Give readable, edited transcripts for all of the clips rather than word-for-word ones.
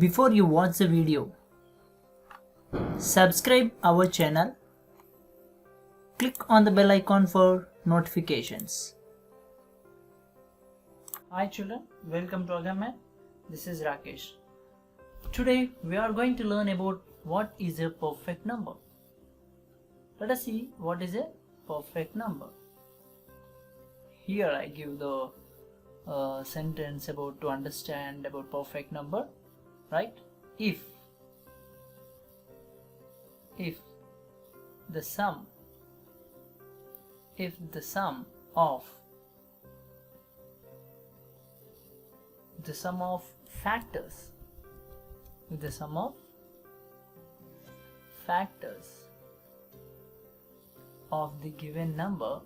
Before you watch the video, subscribe our channel, click on the bell icon for notifications. Hi children, welcome to AGAA-MATH. This is Rakesh. Today we are going to learn about what is a perfect number. Let us see what is a perfect number. Here I give the sentence about to understand about perfect number, right? If the sum of factors of the given number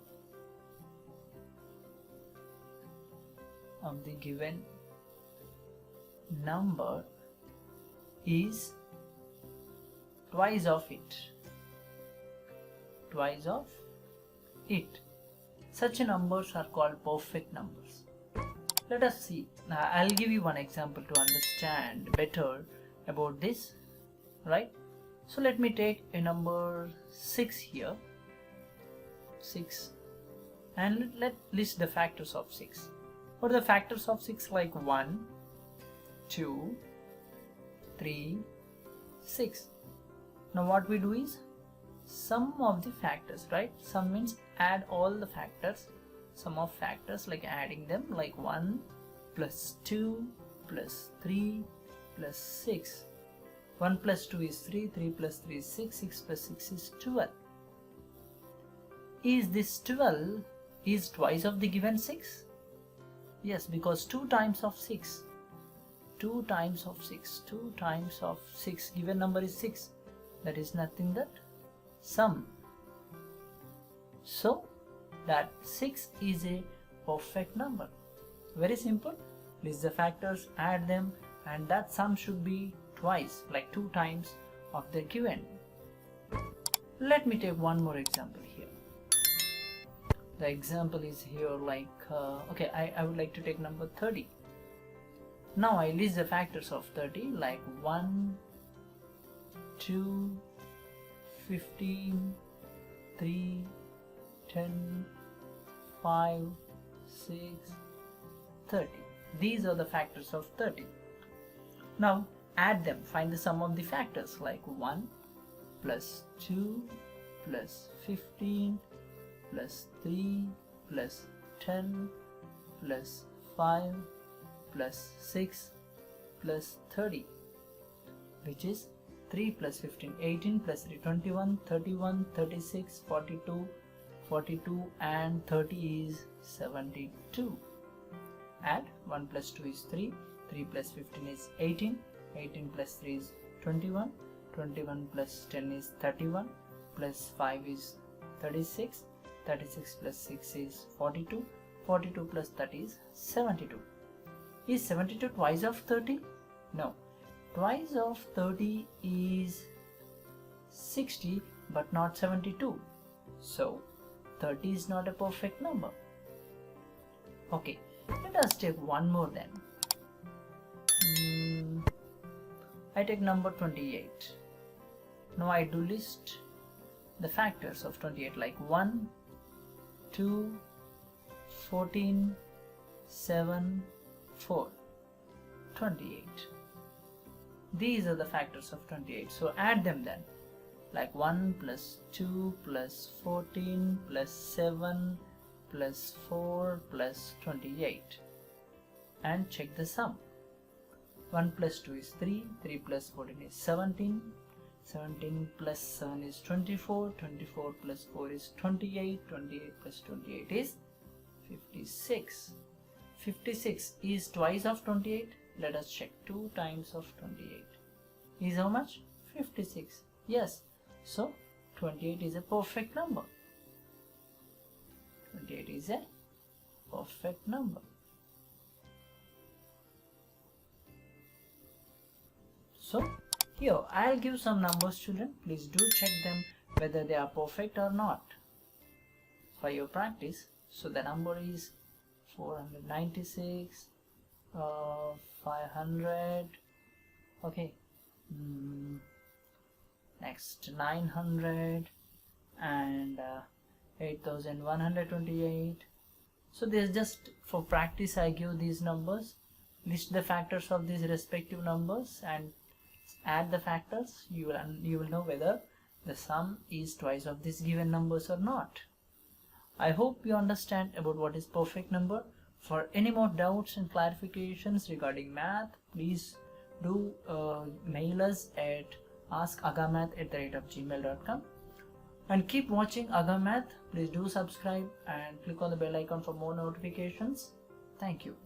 is twice of it. Such numbers are called perfect numbers. Let us see. Now I'll give you one example to understand better about this, right? So let me take a number 6 here, 6, and let's list the factors of 6. What are the factors of 6? Like 1, 2, 3, 6. Now what we do is sum of the factors, right? Sum means add all the factors, sum of factors, like adding them, like 1 plus 2 plus 3 plus 6. 1 plus 2 is 3, 3 plus 3 is 6, 6 plus 6 is 12. Is this 12 is twice of the given 6? Yes, because 2 times of 6 given number is 6. That is nothing but sum. So that 6 is a perfect number. Very simple. List the factors, add them, and that sum should be twice, like 2 times of the given. Let me take one more example here. The example is here like okay, I would like to take number 30. Now I list the factors of 30 like 1, 2, 15, 3, 10, 5, 6, 30. These are the factors of 30. Now add them, find the sum of the factors, like 1 plus 2 plus 15 plus 3 plus 10 plus 5 plus 6 plus 30, which is 3 plus 15, 18 plus 3, 21, 31, 36, 42, and 30 is 72. Add 1 plus 2 is 3, 3 plus 15 is 18, 18 plus 3 is 21, 21 plus 10 is 31, plus 5 is 36, 36 plus 6 is 42, 42 plus 30 is 72. Is 72 twice of 30? No. Twice of 30 is 60 but not 72. So 30 is not a perfect number. Okay, let us take one more then. I take number 28. Now I do list the factors of 28 like 1, 2, 14, 7, 4, 28. These are the factors of 28. So add them then, like 1 plus 2 plus 14 plus 7 plus 4 plus 28, and check the sum. 1 plus 2 is 3, 3 plus 14 is 17, 17 plus 7 is 24, 24 plus 4 is 28, 28 plus 28 is 56. 56 is twice of 28. Let us check. 2 times of 28 is how much? 56. Yes. So 28 is a perfect number. 28 is a perfect number. So here I'll give some numbers, children. Please do check them whether they are perfect or not for your practice. So the number is 496, 500, Okay. Next 900 and 8128. So this is just for practice. I give these numbers, list the factors of these respective numbers and add the factors. You will know whether the sum is twice of these given numbers or not. I hope you understand about what is perfect number. For any more doubts and clarifications regarding math, please do mail us at askagamath@gmail.com. And keep watching AGAA-MATH. Please do subscribe and click on the bell icon for more notifications. Thank you.